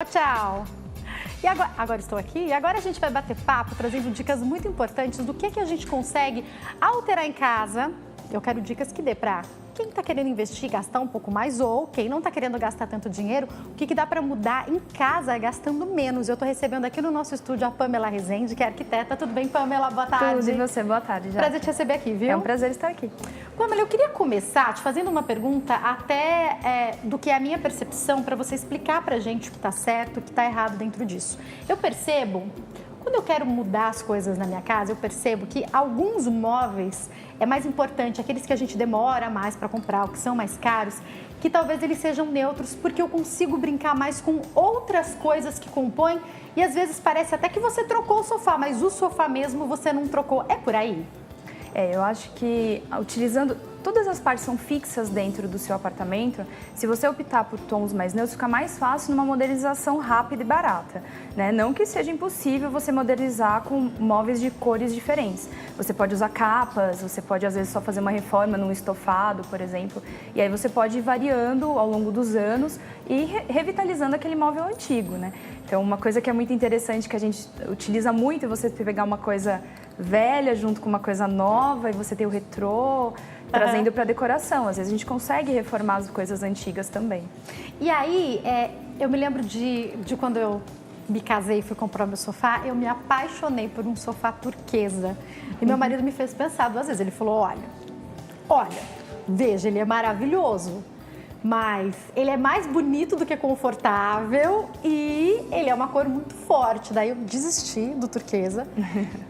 Tchau! E agora estou aqui e agora a gente vai bater papo trazendo dicas muito importantes do que a gente consegue alterar em casa. Eu quero dicas que dê para quem está querendo investir, gastar um pouco mais ou quem não está querendo gastar tanto dinheiro, o que dá para mudar em casa gastando menos. Eu estou recebendo aqui no nosso estúdio a Pamela Rezende, que é arquiteta. Tudo bem, Pamela? Boa tarde. Tudo, e você? Boa tarde, já. Prazer te receber aqui, viu? É um prazer estar aqui. Pamela, eu queria começar te fazendo uma pergunta até do que é a minha percepção, para você explicar para a gente o que está certo, o que está errado dentro disso. Eu percebo, quando eu quero mudar as coisas na minha casa, eu percebo que alguns móveis é mais importante, aqueles que a gente demora mais para comprar, ou que são mais caros, que talvez eles sejam neutros, porque eu consigo brincar mais com outras coisas que compõem e às vezes parece até que você trocou o sofá, mas o sofá mesmo você não trocou. É por aí? Eu acho que utilizando todas as partes são fixas dentro do seu apartamento, se você optar por tons mais neutros, fica mais fácil numa modernização rápida e barata, né? Não que seja impossível você modernizar com móveis de cores diferentes. Você pode usar capas, você pode às vezes só fazer uma reforma num estofado, por exemplo, e aí você pode ir variando ao longo dos anos e revitalizando aquele móvel antigo, né? Então, uma coisa que é muito interessante, que a gente utiliza muito, é você pegar uma coisa velha junto com uma coisa nova e você tem o retrô, trazendo para decoração. Às vezes a gente consegue reformar as coisas antigas também. E aí, eu me lembro de quando eu me casei e fui comprar meu sofá, eu me apaixonei por um sofá turquesa. E meu marido me fez pensar duas vezes. Ele falou, olha, veja, ele é maravilhoso, mas ele é mais bonito do que confortável e ele é uma cor muito forte. Daí eu desisti do turquesa.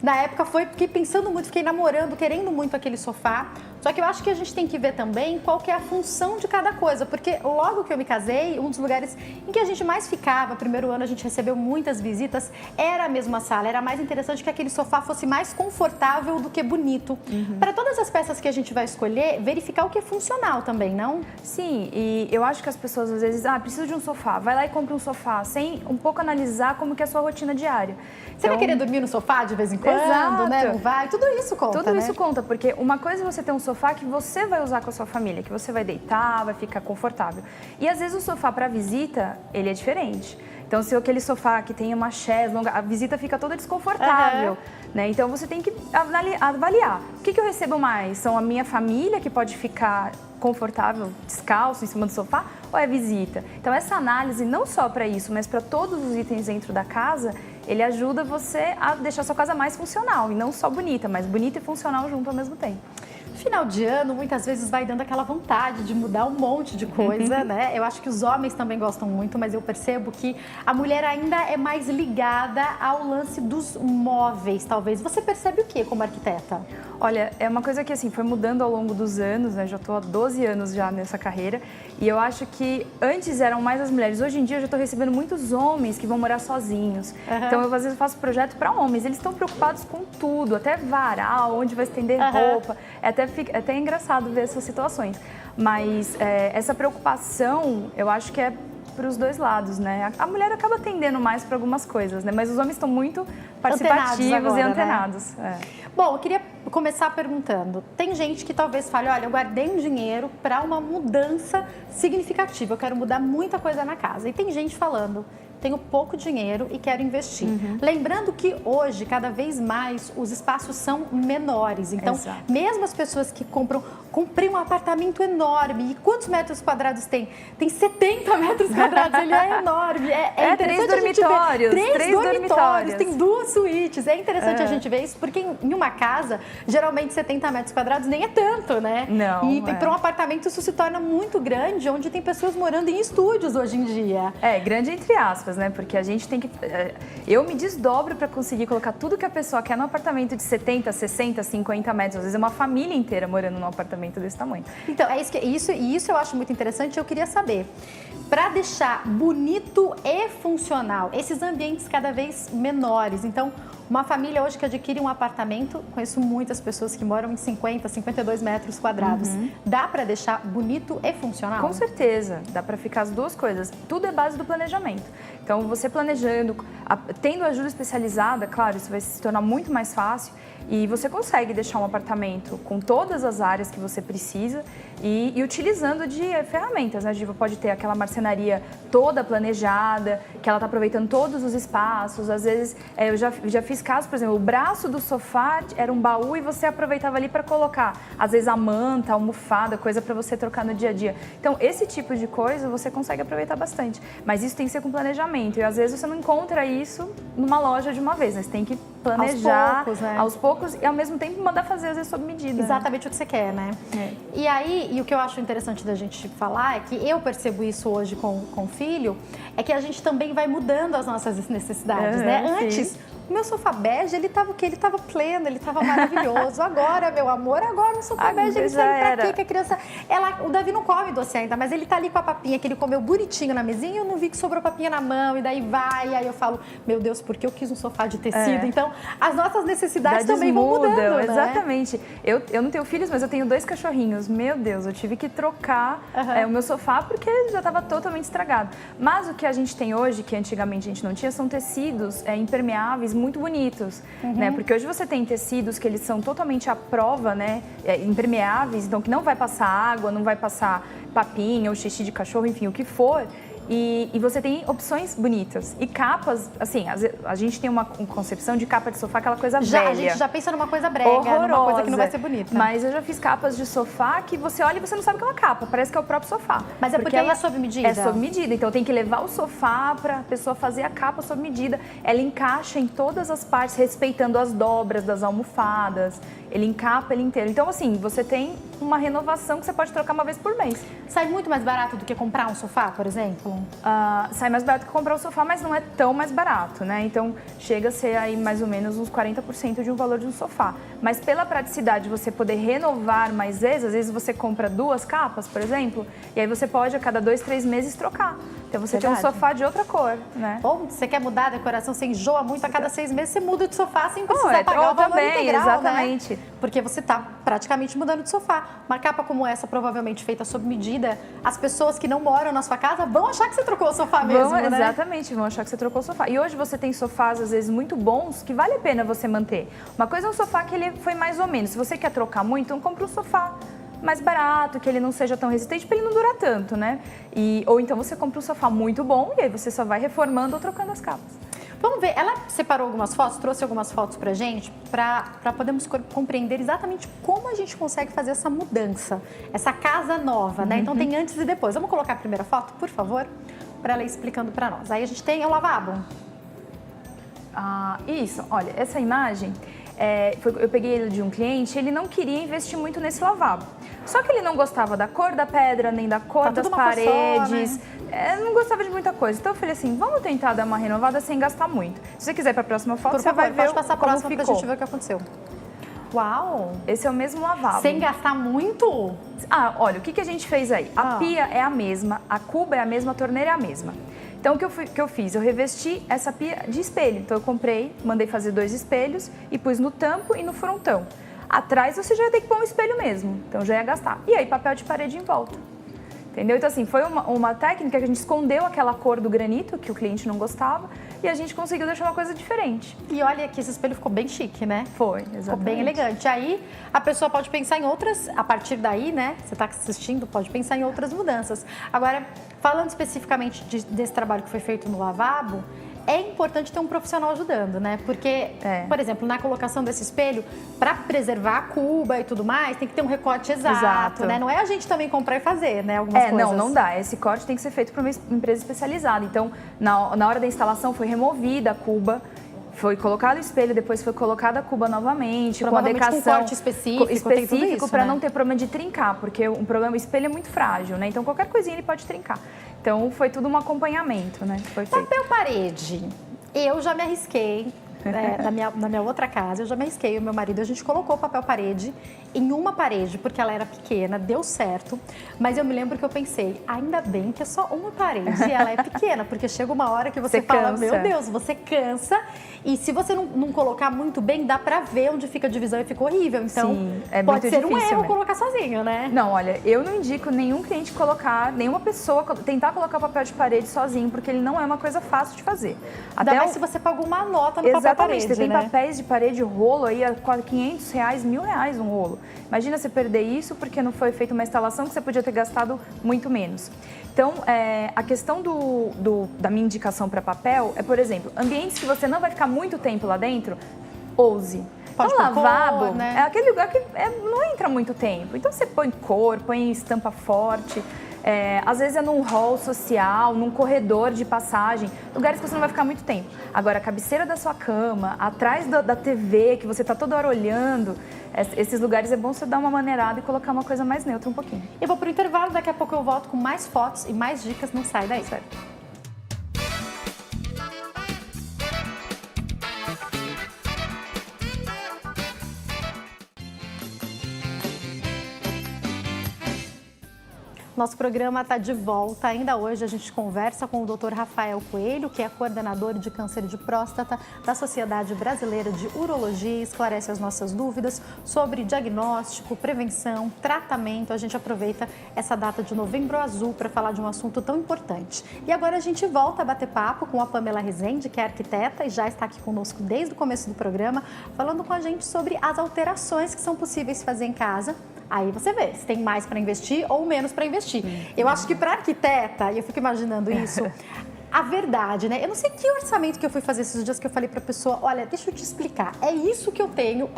Na época fiquei pensando muito, fiquei namorando, querendo muito aquele sofá. Só que eu acho que a gente tem que ver também qual que é a função de cada coisa, porque logo que eu me casei, um dos lugares em que a gente mais ficava, primeiro ano a gente recebeu muitas visitas, era a mesma sala, era mais interessante que aquele sofá fosse mais confortável do que bonito. Para todas as peças que a gente vai escolher, verificar o que é funcional também, não? Sim, e eu acho que as pessoas às vezes, preciso de um sofá, vai lá e compra um sofá, sem um pouco analisar como que é a sua rotina diária. Você vai querer dormir no sofá de vez em quando, Exato. né? Não vai? Tudo isso conta, Tudo né? isso conta, porque uma coisa é você ter um sofá que você vai usar com a sua família, que você vai deitar, vai ficar confortável. E às vezes o sofá para visita, ele é diferente. Então, se aquele sofá que tem uma chaise longa, a visita fica toda desconfortável, né? Então, você tem que avaliar. O que eu recebo mais? São a minha família que pode ficar confortável, descalço, em cima do sofá, ou é visita? Então, essa análise, não só para isso, mas para todos os itens dentro da casa, ele ajuda você a deixar a sua casa mais funcional, e não só bonita, mas bonita e funcional junto ao mesmo tempo. Final de ano, muitas vezes vai dando aquela vontade de mudar um monte de coisa, né? Eu acho que os homens também gostam muito, mas eu percebo que a mulher ainda é mais ligada ao lance dos móveis, talvez. Você percebe o que como arquiteta? Olha, é uma coisa que assim foi mudando ao longo dos anos, né? Já estou há 12 anos já nessa carreira e eu acho que antes eram mais as mulheres. Hoje em dia eu já estou recebendo muitos homens que vão morar sozinhos. Então eu às vezes faço projeto para homens. Eles estão preocupados com tudo, até varal, onde vai estender roupa. É até engraçado ver essas situações. Mas essa preocupação, eu acho que é para os dois lados, né? A mulher acaba tendendo mais para algumas coisas, né? Mas os homens estão muito participativos agora, e antenados. Né? Bom, eu queria começar perguntando. Tem gente que talvez fale, olha, eu guardei um dinheiro para uma mudança significativa, eu quero mudar muita coisa na casa. E tem gente falando, tenho pouco dinheiro e quero investir. Lembrando que hoje, cada vez mais, os espaços são menores. Então, mesmo as pessoas que comprei um apartamento enorme. E quantos metros quadrados tem? Tem 70 metros quadrados, ele é enorme. É interessante 3 dormitórios. Três dormitórios, tem 2 suítes. É interessante a gente ver isso, porque em uma casa, geralmente 70 metros quadrados nem é tanto, né? Não. E para um apartamento isso se torna muito grande, onde tem pessoas morando em estúdios hoje em dia. Grande entre aspas, né? Porque a gente tem que... Eu me desdobro para conseguir colocar tudo que a pessoa quer num apartamento de 70, 60, 50 metros. Às vezes é uma família inteira morando num apartamento desse tamanho. Então, isso eu acho muito interessante. Eu queria saber, para deixar bonito e funcional, esses ambientes cada vez menores. Então, uma família hoje que adquire um apartamento, conheço muitas pessoas que moram em 50, 52 metros quadrados. Dá para deixar bonito e funcional? Com certeza, dá para ficar as duas coisas. Tudo é base do planejamento. Então, você planejando, tendo ajuda especializada, claro, isso vai se tornar muito mais fácil. E você consegue deixar um apartamento com todas as áreas que você precisa e utilizando de ferramentas, né? A Diva pode ter aquela marcenaria toda planejada, que ela está aproveitando todos os espaços. Às vezes, eu já fiz casos, por exemplo, o braço do sofá era um baú e você aproveitava ali para colocar, às vezes, a manta, a almofada, coisa para você trocar no dia a dia. Então, esse tipo de coisa você consegue aproveitar bastante. Mas isso tem que ser com planejamento. E, às vezes, você não encontra isso numa loja de uma vez, né? Você tem que planejar aos poucos e, ao mesmo tempo, mandar fazer, às vezes, sob medida. Exatamente o que você quer, né? E aí, e o que eu acho interessante da gente falar é que eu percebo isso hoje com o filho, é que a gente também vai mudando as nossas necessidades, né? Antes, o meu sofá bege, ele tava o quê? Ele tava pleno, ele tava maravilhoso. Agora, meu amor, agora o sofá bege, ele serve pra quê? Que a criança... o Davi não come doce ainda, mas ele tá ali com a papinha, que ele comeu bonitinho na mesinha, eu não vi que sobrou papinha na mão, e daí vai, e aí eu falo, meu Deus, por que eu quis um sofá de tecido? Então, as nossas necessidades também vão mudando, né? Exatamente. Eu não tenho filhos, mas eu tenho 2 cachorrinhos. Meu Deus, eu tive que trocar o meu sofá porque ele já estava totalmente estragado. Mas o que a gente tem hoje, que antigamente a gente não tinha, são tecidos impermeáveis muito bonitos, né? Porque hoje você tem tecidos que eles são totalmente à prova, né? Impermeáveis, então que não vai passar água, não vai passar papinha ou xixi de cachorro, enfim, o que for. E você tem opções bonitas. E capas, assim, a gente tem uma concepção de capa de sofá, aquela coisa velha. A gente já pensa numa coisa brega, numa coisa que não vai ser bonita. Mas eu já fiz capas de sofá que você olha e você não sabe que é uma capa, parece que é o próprio sofá. Mas é porque ela é sob medida? É sob medida, então tem que levar o sofá para a pessoa fazer a capa sob medida. Ela encaixa em todas as partes, respeitando as dobras das almofadas. Ele encapa ele inteiro. Então, assim, você tem uma renovação que você pode trocar uma vez por mês. Sai muito mais barato do que comprar um sofá, por exemplo? Sai mais barato que comprar um sofá, mas não é tão mais barato, né? Então, chega a ser aí mais ou menos uns 40% de um valor de um sofá. Mas pela praticidade de você poder renovar mais vezes, às vezes você compra 2 capas, por exemplo, e aí você pode a cada 2, 3 meses trocar. Então, você tem um sofá de outra cor, né? Ou você quer mudar a decoração, você enjoa muito, a cada 6 meses você muda de sofá sem precisar pagar o valor também, integral, exatamente. Né? Porque você está praticamente mudando de sofá. Uma capa como essa, provavelmente feita sob medida, as pessoas que não moram na sua casa vão achar que você trocou o sofá mesmo, né? Exatamente, vão achar que você trocou o sofá. E hoje você tem sofás, às vezes, muito bons, que vale a pena você manter. Uma coisa é um sofá que ele foi mais ou menos. Se você quer trocar muito, então compra um sofá mais barato, que ele não seja tão resistente, para ele não durar tanto, né? Ou então você compra um sofá muito bom e aí você só vai reformando ou trocando as capas. Vamos ver, ela separou algumas fotos, trouxe algumas fotos pra gente, para podermos compreender exatamente como a gente consegue fazer essa mudança, essa casa nova, né? Então tem antes e depois. Vamos colocar a primeira foto, por favor, para ela ir explicando para nós. Aí a gente tem o lavabo. Isso, olha, essa imagem, eu peguei ele de um cliente, ele não queria investir muito nesse lavabo. Só que ele não gostava da cor da pedra, nem da cor das paredes, só, né? Não gostava de muita coisa. Então eu falei assim, vamos tentar dar uma renovada sem gastar muito. Se você quiser para a próxima foto, você vai ver pode passar a como próxima ficou. pra gente ver o que aconteceu. Uau! Esse é o mesmo lavabo. Sem gastar muito? Olha, o que a gente fez aí? A pia é a mesma, a cuba é a mesma, a torneira é a mesma. Então, o que eu fiz? Eu revesti essa pia de espelho. Então, eu comprei, mandei fazer 2 espelhos e pus no tampo e no frontão. Atrás, você já ia ter que pôr um espelho mesmo. Então, já ia gastar. E aí, papel de parede em volta. Entendeu? Então, assim, foi uma técnica que a gente escondeu aquela cor do granito, que o cliente não gostava, e a gente conseguiu deixar uma coisa diferente. E olha que esse espelho ficou bem chique, né? Foi, exatamente. Ficou bem elegante. Aí, a pessoa pode pensar em outras, a partir daí, né? Você está assistindo, pode pensar em outras mudanças. Agora, falando especificamente desse trabalho que foi feito no lavabo, é importante ter um profissional ajudando, né? Porque, por exemplo, na colocação desse espelho, para preservar a cuba e tudo mais, tem que ter um recorte exato, né? Não é a gente também comprar e fazer, né? Algumas coisas. Não dá. Esse corte tem que ser feito por uma empresa especializada. Então, na hora da instalação, foi removida a cuba, foi colocado o espelho, depois foi colocada a cuba novamente, com a decação, com corte específico para né? não ter problema de trincar, porque o espelho é muito frágil, né? Então, qualquer coisinha ele pode trincar. Então, foi tudo um acompanhamento, né? Foi feito. Papel parede. Eu já me arrisquei, na minha outra casa, eu já me arrisquei. O meu marido, a gente colocou o papel parede em uma parede, porque ela era pequena, deu certo. Mas eu me lembro que eu pensei, ainda bem que é só uma parede e ela é pequena, porque chega uma hora que você fala, cansa. meu Deus, você cansa. E se você não colocar muito bem, dá pra ver onde fica a divisão e fica horrível. Então, sim, é pode muito ser um difícil erro mesmo. colocar sozinho, né? Não, olha, eu não indico nenhum cliente colocar, nenhuma pessoa tentar colocar papel de parede sozinho, porque ele não é uma coisa fácil de fazer. Ainda mais se você pagou uma nota no papel Exatamente, parede, você tem né? papéis de parede, rolo aí a quase R$500, R$1.000 um rolo. Imagina você perder isso porque não foi feita uma instalação que você podia ter gastado muito menos. Então, a questão da minha indicação para papel é, por exemplo, ambientes que você não vai ficar muito tempo lá dentro, ouse. Pode então, pôr lavabo cor, né? é aquele lugar que não entra muito tempo. Então, você põe cor, põe estampa forte. Às vezes é num hall social, num corredor de passagem, lugares que você não vai ficar muito tempo. Agora, a cabeceira da sua cama, atrás da TV, que você está toda hora olhando, esses lugares é bom você dar uma maneirada e colocar uma coisa mais neutra um pouquinho. Eu vou pro intervalo, daqui a pouco eu volto com mais fotos e mais dicas, não sai daí. Certo. Nosso programa está de volta. Ainda hoje a gente conversa com o Dr. Rafael Coelho, que é coordenador de câncer de próstata da Sociedade Brasileira de Urologia, esclarece as nossas dúvidas sobre diagnóstico, prevenção, tratamento. A gente aproveita essa data de Novembro Azul para falar de um assunto tão importante. E agora a gente volta a bater papo com a Pamela Rezende, que é arquiteta e já está aqui conosco desde o começo do programa, falando com a gente sobre as alterações que são possíveis fazer em casa. Aí você vê se tem mais para investir ou menos para investir. Eu acho que para arquiteta, e eu fico imaginando isso, a verdade, né? Eu não sei que orçamento que eu fui fazer esses dias que eu falei para a pessoa, olha, deixa eu te explicar, é isso que eu tenho,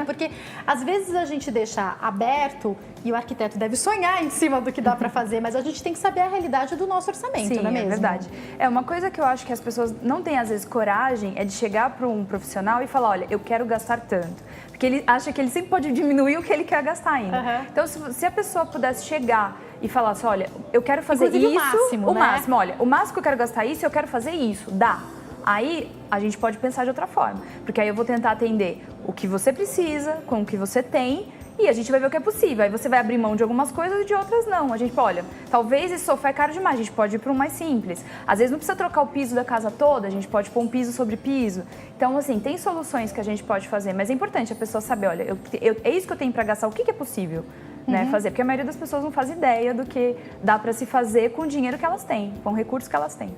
porque às vezes a gente deixa aberto e o arquiteto deve sonhar em cima do que dá para fazer, mas a gente tem que saber a realidade do nosso orçamento, Sim, não é mesmo? É verdade. Uma coisa que eu acho que as pessoas não têm às vezes coragem é de chegar para um profissional e falar, olha, eu quero gastar tanto. Porque ele acha que ele sempre pode diminuir o que ele quer gastar ainda. Uhum. Então, se a pessoa pudesse chegar e falar assim, olha, eu quero fazer inclusive isso, o máximo, olha, o máximo que eu quero gastar isso, eu quero fazer isso, dá. Aí a gente pode pensar de outra forma, porque aí eu vou tentar atender o que você precisa, com o que você tem, e a gente vai ver o que é possível. Aí você vai abrir mão de algumas coisas e de outras não. A gente, olha, talvez esse sofá é caro demais, a gente pode ir para um mais simples. Às vezes não precisa trocar o piso da casa toda, a gente pode pôr um piso sobre piso. Então, assim, tem soluções que a gente pode fazer, mas é importante a pessoa saber, olha, é isso que eu tenho para gastar, o que é possível, né, fazer? Porque a maioria das pessoas não faz ideia do que dá para se fazer com o dinheiro que elas têm, com o recurso que elas têm.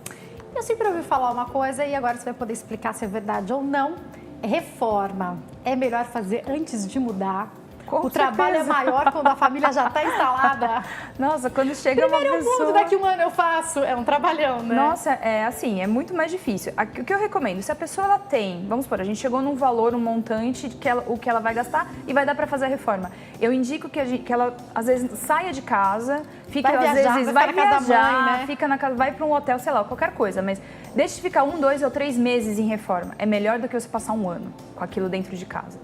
Eu sempre ouvi falar uma coisa e agora você vai poder explicar se é verdade ou não. Reforma é melhor fazer antes de mudar? Com o trabalho é maior quando a família já está instalada. Nossa, quando chega uma pessoa... Mundo, daqui um ano eu faço. É um trabalhão, né? Nossa, é muito mais difícil. O que eu recomendo, se a pessoa ela tem, vamos supor, a gente chegou num valor, um montante, o que ela vai gastar e vai dar para fazer a reforma. Eu indico que ela, às vezes, saia de casa, fica, vai viajar, às vezes, vai viajar, casa da mãe, né? fica na casa, vai para um hotel, sei lá, qualquer coisa, mas deixe de ficar 1, 2 ou 3 meses em reforma. É melhor do que você passar um ano com aquilo dentro de casa.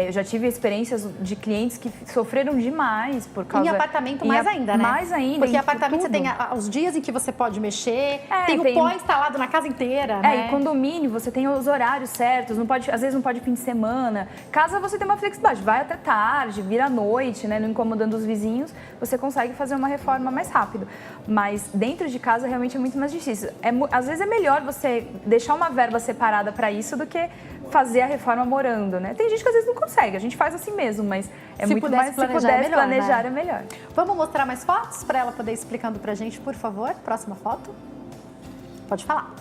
Eu já tive experiências de clientes que sofreram demais por causa... Em apartamento mais ainda, né? Mais ainda. Porque apartamento você tem os dias em que você pode mexer, tem o pó instalado na casa inteira, né? E condomínio, você tem os horários certos, às vezes não pode fim de semana. Casa você tem uma flexibilidade, vai até tarde, vira à noite, né? Não incomodando os vizinhos, você consegue fazer uma reforma mais rápido. Mas dentro de casa realmente é muito mais difícil. Às vezes é melhor você deixar uma verba separada para isso do que fazer a reforma morando, né? Tem gente que às vezes não consegue, a gente faz assim mesmo, mas é muito mais, se pudesse planejar, é melhor. Vamos mostrar mais fotos para ela poder ir explicando pra gente, por favor? Próxima foto. Pode falar.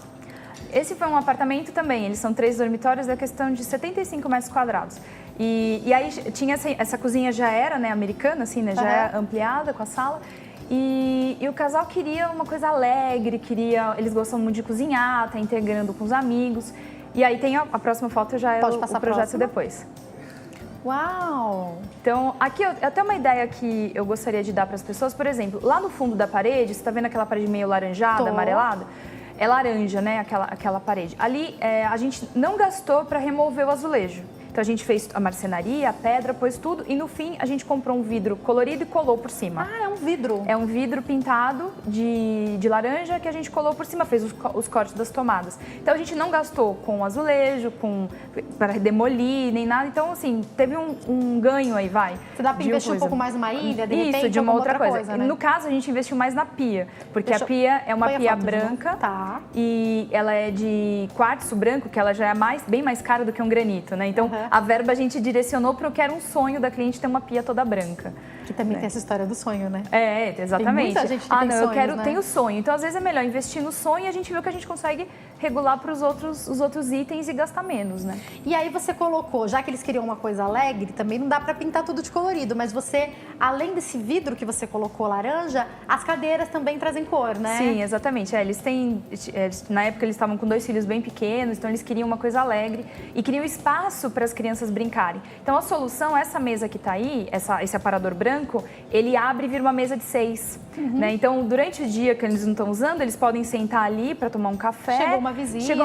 Esse foi um apartamento também, eles são 3 dormitórios, da questão de 75 metros quadrados. E aí tinha essa cozinha já era, né, americana, assim, né, já é ampliada com a sala. E o casal queria uma coisa alegre, eles gostam muito de cozinhar, tá integrando com os amigos. E aí tem a próxima foto, já é o projeto depois. Uau! Então, aqui até uma ideia que eu gostaria de dar para as pessoas, por exemplo, lá no fundo da parede, você está vendo aquela parede meio laranjada, amarelada? É laranja, né, aquela parede. Ali, a gente não gastou para remover o azulejo. Então, a gente fez a marcenaria, a pedra, pôs tudo e no fim a gente comprou um vidro colorido e colou por cima. Ah, é um vidro? É um vidro pintado de laranja que a gente colou por cima, fez os cortes das tomadas. Então, a gente não gastou com azulejo, para demolir, nem nada. Então, assim, teve um ganho aí, vai. Você dá para investir um pouco mais numa ilha, de repente, isso, de uma outra coisa. Né? No caso, a gente investiu mais na pia, porque a pia é uma pia branca e ela é de quartzo branco, que ela já é bem mais cara do que um granito, né? Então, a verba a gente direcionou para o que era um sonho da cliente ter uma pia toda branca. Que também tem essa história do sonho, né? Exatamente. Tem muita gente que tem não, sonhos, eu quero, né? tenho sonho. Então, às vezes, é melhor investir no sonho e a gente vê o que a gente consegue regular para os outros itens e gastar menos, né? E aí você colocou, já que eles queriam uma coisa alegre, também não dá para pintar tudo de colorido, mas você, além desse vidro que você colocou laranja, as cadeiras também trazem cor, né? Sim, exatamente. Na época eles estavam com 2 filhos bem pequenos, então eles queriam uma coisa alegre e queriam espaço para as crianças brincarem. Então a solução, essa mesa que está aí, esse aparador branco, ele abre e vira uma mesa de 6. Né? Então durante o dia que eles não estão usando, eles podem sentar ali para tomar um café. Chegou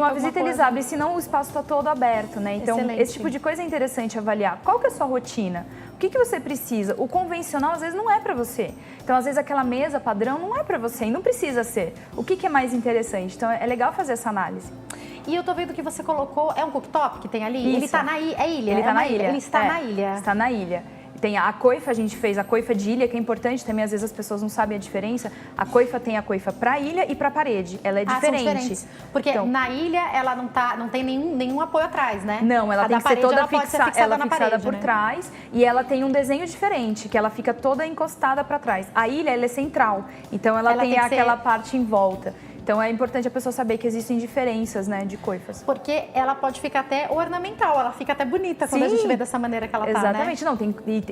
uma visita, eles abrem, senão o espaço está todo aberto, né? Então Excelente. esse tipo de coisa é interessante avaliar. Qual que é a sua rotina? O que você precisa? O convencional às vezes não é para você. Então às vezes aquela mesa padrão não é para você e não precisa ser. O que é mais interessante? Então é legal fazer essa análise. E eu tô vendo que você colocou, é um cooktop que tem ali? Isso. Ele tá na ilha, Ele está na ilha. Ele está na ilha. Está na ilha. Tem a coifa, a gente fez a coifa de ilha, que é importante também, às vezes as pessoas não sabem a diferença. A coifa tem a coifa para a ilha e para a parede, ela é diferente. São diferentes. Porque então, na ilha ela não tem nenhum apoio atrás, né? Não, ela tem que ser toda fixada parede, por trás e ela tem um desenho diferente, que ela fica toda encostada para trás. A ilha, ela é central, então ela tem aquela parte em volta. Então é importante a pessoa saber que existem diferenças, né, de coifas. Porque ela pode ficar até ornamental, ela fica até bonita quando a gente vê dessa maneira que ela tá, né? Exatamente. Não,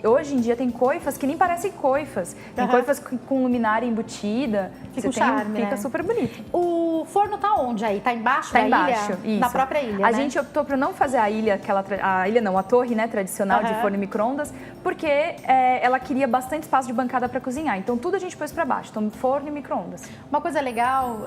hoje em dia tem coifas que nem parecem coifas. Tem coifas com luminária embutida. Fica um charme, fica super bonito. O forno tá onde aí? Tá embaixo da ilha? Isso. Na própria ilha, A gente optou por não fazer a torre, né, tradicional de forno e micro-ondas, porque ela queria bastante espaço de bancada para cozinhar. Então tudo a gente pôs para baixo. Então forno e micro-ondas. Uma coisa legal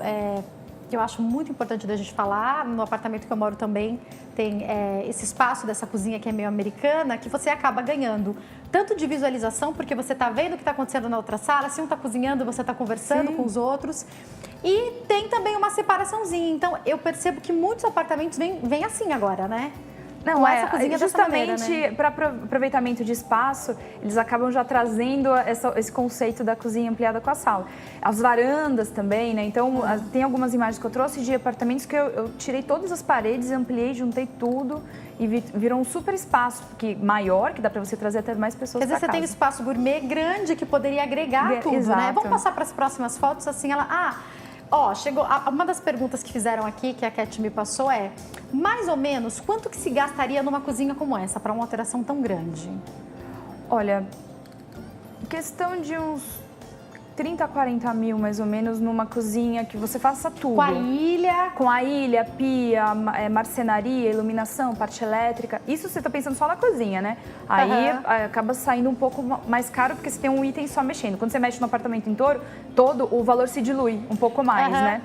que eu acho muito importante da gente falar, no apartamento que eu moro também tem esse espaço dessa cozinha que é meio americana, que você acaba ganhando tanto de visualização, porque você está vendo o que está acontecendo na outra sala, se um está cozinhando, você está conversando com os outros, e tem também uma separaçãozinha. Então eu percebo que muitos apartamentos vêm assim agora, né? Não, essa cozinha justamente para aproveitamento de espaço, eles acabam já trazendo esse conceito da cozinha ampliada com a sala. As varandas também, né? Então, tem algumas imagens que eu trouxe de apartamentos que eu tirei todas as paredes, ampliei, juntei tudo e virou um super espaço maior, que dá para você trazer até mais pessoas para casa. Quer dizer, você tem um espaço gourmet grande que poderia agregar tudo, exato. Né? Vamos passar para as próximas fotos, assim, chegou. Uma das perguntas que fizeram aqui, que a Cat me passou, mais ou menos, quanto que se gastaria numa cozinha como essa, para uma alteração tão grande? Olha, questão de uns 30 a 40 mil, mais ou menos, numa cozinha que você faça tudo. Com a ilha? Com a ilha, pia, marcenaria, iluminação, parte elétrica. Isso você está pensando só na cozinha, né? Aí acaba saindo um pouco mais caro, porque você tem um item só mexendo. Quando você mexe no apartamento todo, o valor se dilui um pouco mais, né?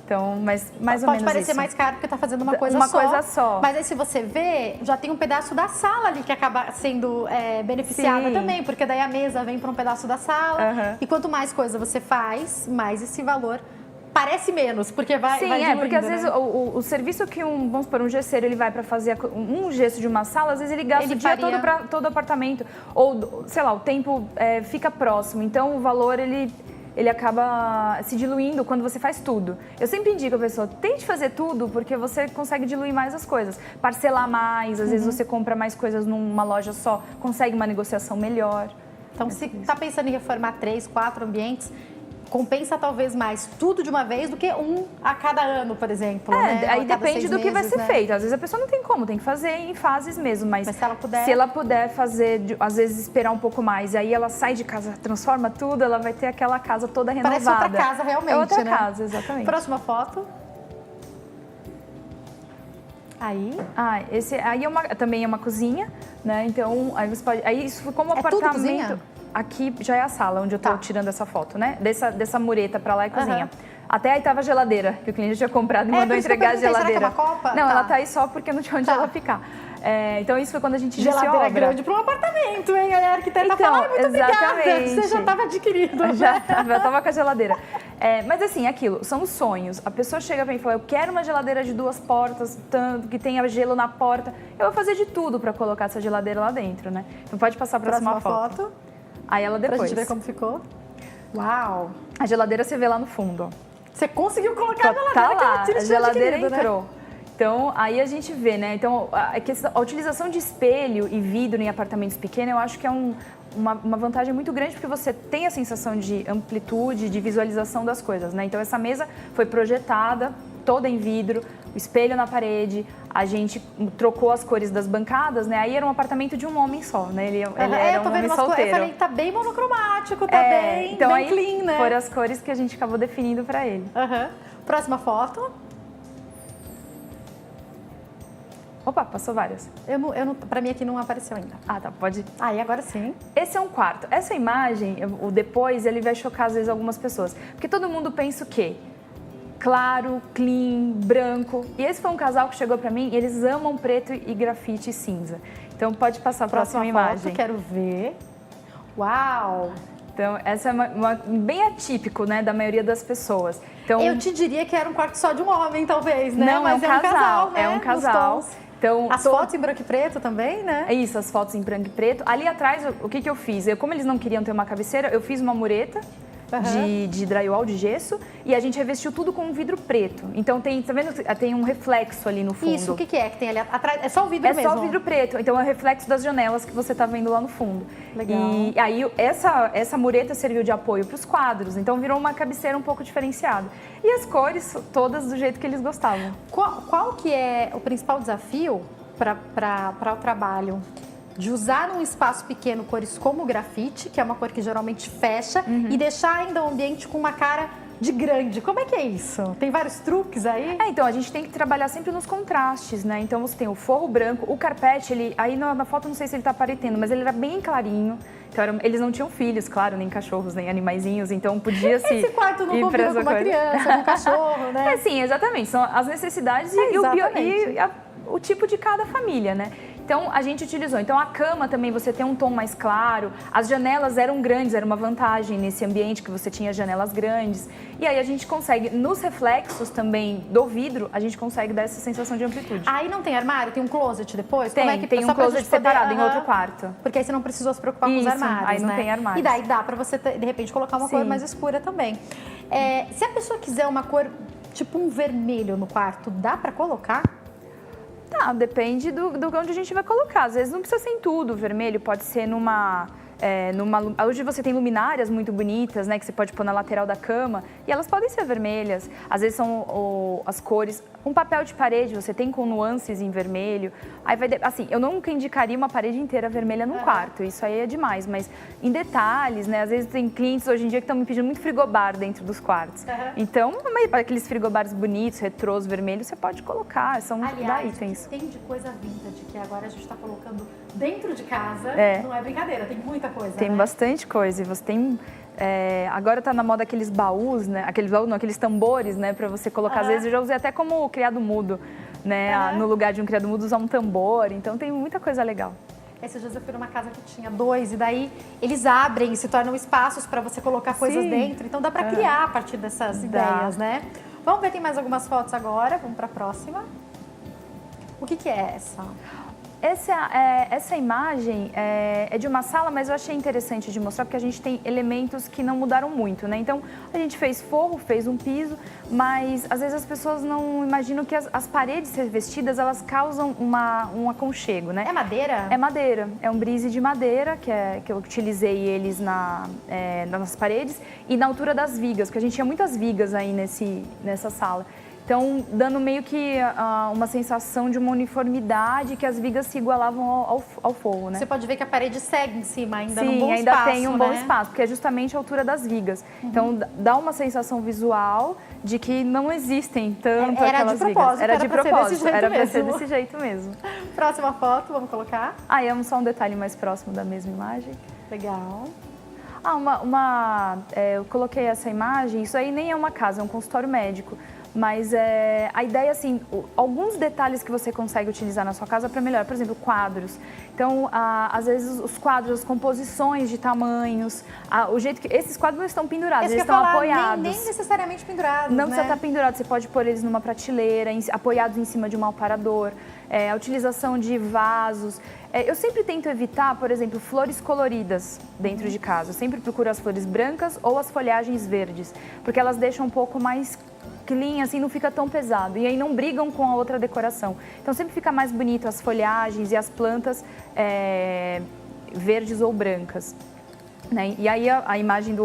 Então, mas mais ou menos Pode parecer isso. mais caro porque está fazendo uma coisa só. Mas aí, se você vê, já tem um pedaço da sala ali que acaba sendo beneficiada também, porque daí a mesa vem para um pedaço da sala. E quanto mais coisa você faz, mais esse valor parece menos, porque vai diluindo, porque às vezes o serviço que vamos supor, um gesseiro, ele vai para fazer um gesso de uma sala, às vezes ele gasta o dia todo para todo o apartamento. Ou, sei lá, o tempo fica próximo. Então, o valor, ele acaba se diluindo quando você faz tudo. Eu sempre indico a pessoa, tente fazer tudo, porque você consegue diluir mais as coisas. Parcelar mais, às vezes você compra mais coisas numa loja só, consegue uma negociação melhor. Então, se está pensando em reformar 3, 4 ambientes, compensa talvez mais tudo de uma vez do que um a cada ano, por exemplo. Né? Aí depende do que vai ser feito. Às vezes a pessoa não tem como, tem que fazer em fases mesmo. Mas se ela puder fazer, às vezes esperar um pouco mais, e aí ela sai de casa, transforma tudo, ela vai ter aquela casa toda renovada. Parece outra casa realmente, é outra casa, exatamente. Próxima foto. Aí? Esse aí também é uma cozinha, né? Então, aí você pode... Aí isso como apartamento... Tudo cozinha? Aqui já é a sala onde eu tô tirando essa foto, né? Dessa mureta pra lá é cozinha. Até aí tava a geladeira, que o cliente tinha comprado e mandou entregar a geladeira. Será que é uma copa? Não, ela tá aí só porque não tinha onde ela ficar. Então isso foi quando a gente iniciou a obra. Geladeira grande para um apartamento, hein? A arquiteta falou, muito obrigada. Você já estava adquirido. Já tava com a geladeira. Mas assim, aquilo, são os sonhos. A pessoa chega pra mim e fala, eu quero uma geladeira de 2 portas, tanto que tenha gelo na porta. Eu vou fazer de tudo pra colocar essa geladeira lá dentro, né? Então pode passar a próxima foto. Aí ela depois. Pra gente ver como ficou. Uau! A geladeira você vê lá no fundo, ó. Você conseguiu colocar a geladeira lá, que ela a geladeira adquirido, entrou. Né? Então, aí a gente vê, né? Então, a utilização de espelho e vidro em apartamentos pequenos, eu acho que é uma vantagem muito grande, porque você tem a sensação de amplitude, de visualização das coisas, né? Então, essa mesa foi projetada toda em vidro, o espelho na parede, a gente trocou as cores das bancadas, né? Aí era um apartamento de um homem só, né? Ele era um homem solteiro. Eu falei, tá bem monocromático, tá bem, então bem aí clean, né? Foram as cores que a gente acabou definindo para ele. Próxima foto. Opa, passou várias. Pra mim aqui não apareceu ainda. Ah, tá, pode ir. Ah, e agora sim. Esse é um quarto. Essa imagem, o depois, ele vai chocar às vezes algumas pessoas. Porque todo mundo pensa o quê? Claro, clean, branco. E esse foi um casal que chegou pra mim e eles amam preto e grafite cinza. Então pode passar a próxima imagem. Foto, quero ver. Uau! Então, essa é bem atípico, né, da maioria das pessoas. Então, eu te diria que era um quarto só de um homem, talvez, né? Não, mas é um casal, né? É um casal. Então, as fotos em branco e preto também, né? É isso, as fotos em branco e preto. Ali atrás, o que eu fiz? Como eles não queriam ter uma cabeceira, eu fiz uma mureta de drywall, de gesso, e a gente revestiu tudo com um vidro preto. Então, tá vendo? Tem um reflexo ali no fundo. Isso, o que é que tem ali atrás? É só o vidro mesmo? É só o vidro preto. Então, é o reflexo das janelas que você tá vendo lá no fundo. Legal. E aí, essa mureta serviu de apoio para os quadros. Então, virou uma cabeceira um pouco diferenciada. E as cores, todas do jeito que eles gostavam. Qual que é o principal desafio para o trabalho? De usar num espaço pequeno cores como o grafite, que é uma cor que geralmente fecha, e deixar ainda o ambiente com uma cara de grande. Como é que é isso? Tem vários truques aí? Então a gente tem que trabalhar sempre nos contrastes, né? Então você tem o forro branco, o carpete, aí na foto não sei se ele tá aparecendo, mas ele era bem clarinho. Então eles não tinham filhos, claro, nem cachorros, nem animaizinhos, então podia se Esse quarto não combina com uma criança, com um cachorro, né? Sim, exatamente. São as necessidades o tipo de cada família, né? Então, a gente utilizou. Então, a cama também, você tem um tom mais claro. As janelas eram grandes, era uma vantagem nesse ambiente que você tinha janelas grandes. E aí, a gente consegue, nos reflexos também do vidro, a gente consegue dar essa sensação de amplitude. Aí não tem armário? Tem um closet depois? Tem um closet separado em outro quarto. Porque aí você não precisou se preocupar com os armários, aí não tem armário. E daí dá pra você, de repente, colocar uma cor mais escura também. Se a pessoa quiser uma cor, tipo um vermelho no quarto, dá pra colocar? Tá, depende do onde a gente vai colocar. Às vezes não precisa ser em tudo. Vermelho pode ser hoje você tem luminárias muito bonitas, né, que você pode pôr na lateral da cama, e elas podem ser vermelhas. Às vezes são as cores. Um papel de parede, você tem com nuances em vermelho. Aí assim, eu nunca indicaria uma parede inteira vermelha num quarto, isso aí é demais, mas em detalhes, né, às vezes tem clientes hoje em dia que estão me pedindo muito frigobar dentro dos quartos. Então, aqueles frigobares bonitos, retrôs, vermelhos, você pode colocar, são itens. Tem de coisa vintage que agora a gente está colocando dentro de casa, não é brincadeira, tem muita coisa, Tem bastante coisa, e você tem... agora tá na moda aqueles baús, né? Aqueles tambores, né? Pra você colocar. Às vezes eu já usei até como criado mudo, né? No lugar de um criado mudo, usar um tambor. Então tem muita coisa legal. Esses dias eu fui numa casa que tinha 2 e daí eles abrem e se tornam espaços para você colocar coisas dentro. Então dá para criar a partir dessas ideias, né? Vamos ver, tem mais algumas fotos agora. Vamos para a próxima. O que é essa? Essa imagem é de uma sala, mas eu achei interessante de mostrar porque a gente tem elementos que não mudaram muito, né? Então, a gente fez forro, fez um piso, mas às vezes as pessoas não imaginam que as paredes revestidas, elas causam um aconchego, né? É madeira? É madeira. É um brise de madeira, que eu utilizei eles nas paredes e na altura das vigas, porque a gente tinha muitas vigas aí nessa sala. Então, dando meio que uma sensação de uma uniformidade, que as vigas se igualavam ao forro, né? Você pode ver que a parede segue em cima, ainda num bom ainda espaço, tem um bom espaço, porque é justamente a altura das vigas. Então, dá uma sensação visual de que não existem tanto aquelas vigas. Era de propósito, era pra ser desse jeito mesmo. Próxima foto, vamos colocar? E só um detalhe mais próximo da mesma imagem. Legal. Eu coloquei essa imagem, isso aí nem é uma casa, é um consultório médico. Mas a ideia, assim, alguns detalhes que você consegue utilizar na sua casa para melhorar. Por exemplo, quadros. Então, às vezes, os quadros, as composições de tamanhos, o jeito que... Esses quadros não estão pendurados, eles estão apoiados. Nem necessariamente pendurados, Não precisa estar pendurado, você pode pôr eles numa prateleira, apoiados em cima de um aparador. A utilização de vasos. Eu sempre tento evitar, por exemplo, flores coloridas dentro de casa. Eu sempre procuro as flores brancas ou as folhagens verdes, porque elas deixam um pouco mais clean, assim, não fica tão pesado. E aí não brigam com a outra decoração. Então sempre fica mais bonito as folhagens e as plantas verdes ou brancas. Né? E aí a imagem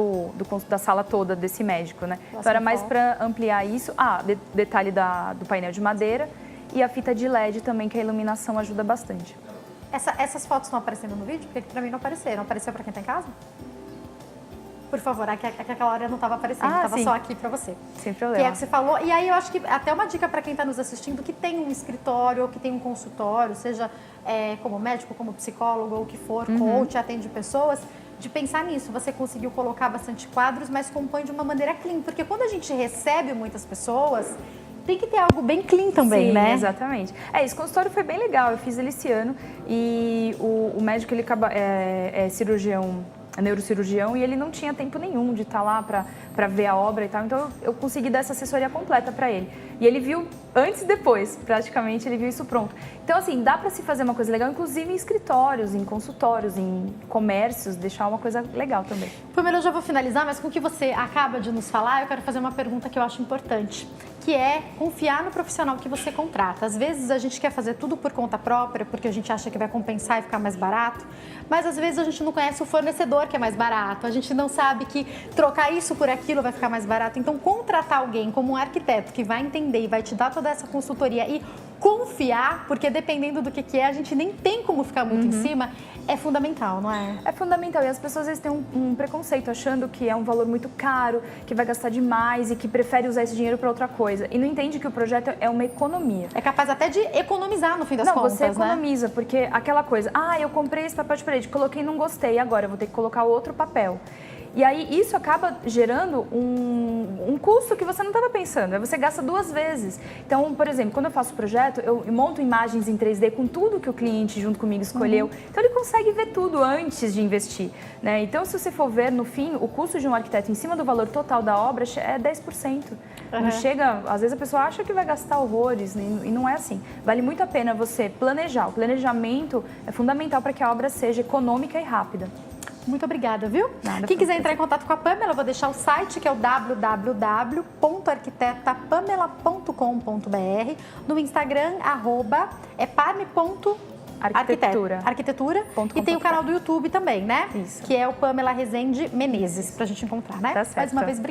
da sala toda desse médico, né? Nossa, então era mais para ampliar isso. Detalhe do painel de madeira e a fita de LED também, que a iluminação ajuda bastante. Essas fotos estão aparecendo no vídeo? Porque para mim não apareceram. Apareceu para quem tá em casa? Por favor, aquela hora não estava aparecendo, estava só aqui para você. Sem problema. Que é o que você falou. E aí eu acho que até uma dica para quem está nos assistindo que tem um escritório ou que tem um consultório, seja como médico, como psicólogo ou o que for, coach, atende pessoas, de pensar nisso. Você conseguiu colocar bastante quadros, mas compõe de uma maneira clean. Porque quando a gente recebe muitas pessoas, tem que ter algo bem clean também, Sim, né? Exatamente. Esse consultório foi bem legal, eu fiz ele esse ano e o médico, ele é cirurgião, neurocirurgião, e ele não tinha tempo nenhum de estar lá para ver a obra e tal, então eu consegui dar essa assessoria completa para ele. E ele viu antes e depois, praticamente, ele viu isso pronto. Então, assim, dá para se fazer uma coisa legal, inclusive em escritórios, em consultórios, em comércios, deixar uma coisa legal também. Pamela, eu já vou finalizar, mas com o que você acaba de nos falar, eu quero fazer uma pergunta que eu acho importante, que é confiar no profissional que você contrata. Às vezes a gente quer fazer tudo por conta própria, porque a gente acha que vai compensar e ficar mais barato, mas às vezes a gente não conhece o fornecedor que é mais barato, a gente não sabe que trocar isso por aquilo vai ficar mais barato. Então, contratar alguém como um arquiteto que vai entender e vai te dar toda essa consultoria e confiar, porque dependendo do que é, a gente nem tem como ficar muito em cima, é fundamental, não é? É fundamental, e as pessoas às vezes têm um preconceito, achando que é um valor muito caro, que vai gastar demais e que prefere usar esse dinheiro para outra coisa. E não entende que o projeto é uma economia. É capaz até de economizar no fim das contas, você economiza, né? Porque aquela coisa, eu comprei esse papel de parede, coloquei e não gostei, agora eu vou ter que colocar outro papel. E aí isso acaba gerando um custo que você não estava pensando, aí você gasta 2 vezes. Então, por exemplo, quando eu faço o projeto, eu monto imagens em 3D com tudo que o cliente junto comigo escolheu. Então ele consegue ver tudo antes de investir, né? Então, se você for ver, no fim, o custo de um arquiteto em cima do valor total da obra é 10%. Não chega, às vezes a pessoa acha que vai gastar horrores, e não é assim. Vale muito a pena você planejar. O planejamento é fundamental para que a obra seja econômica e rápida. Muito obrigada, viu? Nada. Quem quiser entrar em contato com a Pamela, eu vou deixar o site, que é o www.arquitetapamela.com.br. No Instagram, @parme.arquitetura. E tem o canal do YouTube também, né? Isso. Que é o Pamela Rezende Menezes, pra gente encontrar, né? Tá certo. Mais uma vez, obrigada.